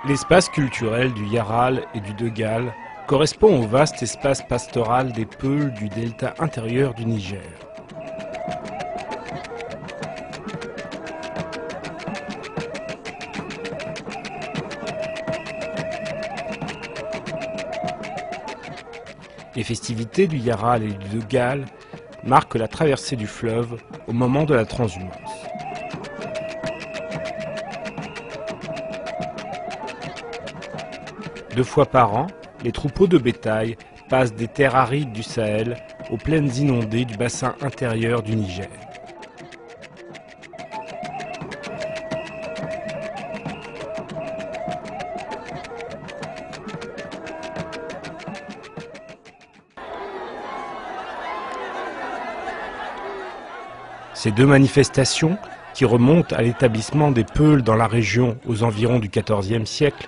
L'espace culturel du Yaral et du Degal correspond au vaste espace pastoral des Peuls du delta intérieur du Niger. Les festivités du Yaral et du Degal marquent la traversée du fleuve au moment de la transhumance. Deux fois par an, les troupeaux de bétail passent des terres arides du Sahel aux plaines inondées du bassin intérieur du Niger. Ces deux manifestations, qui remontent à l'établissement des Peuls dans la région aux environs du XIVe siècle,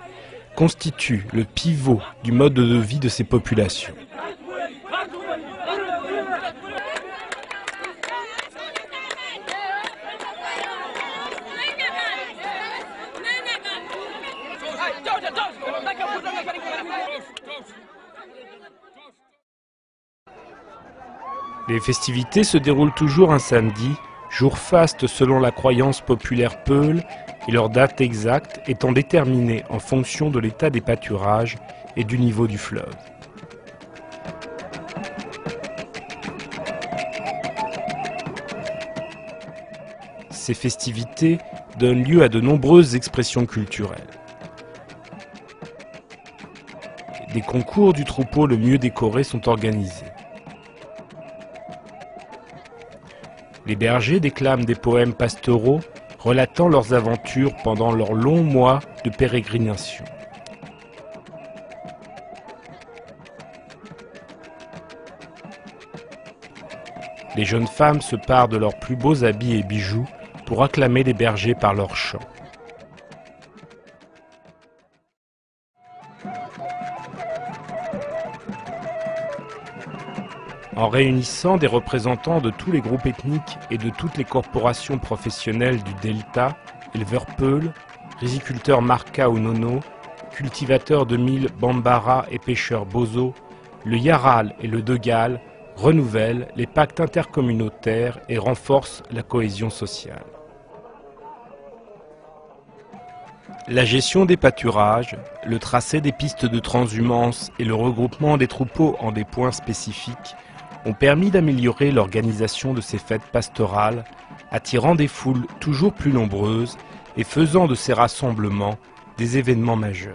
constituent le pivot du mode de vie de ces populations. Les festivités se déroulent toujours un samedi, jour faste selon la croyance populaire Peul, et leur date exacte étant déterminée en fonction de l'état des pâturages et du niveau du fleuve. Ces festivités donnent lieu à de nombreuses expressions culturelles. Des concours du troupeau le mieux décoré sont organisés. Les bergers déclament des poèmes pastoraux relatant leurs aventures pendant leurs longs mois de pérégrination. Les jeunes femmes se parent de leurs plus beaux habits et bijoux pour acclamer les bergers par leurs chants. En réunissant des représentants de tous les groupes ethniques et de toutes les corporations professionnelles du Delta, éleveurs Peuls, riziculteurs Marca ou Nono, cultivateurs de mil Bambara et pêcheurs Bozo, le Yaral et le Degal renouvellent les pactes intercommunautaires et renforcent la cohésion sociale. La gestion des pâturages, le tracé des pistes de transhumance et le regroupement des troupeaux en des points spécifiques ont permis d'améliorer l'organisation de ces fêtes pastorales, attirant des foules toujours plus nombreuses et faisant de ces rassemblements des événements majeurs.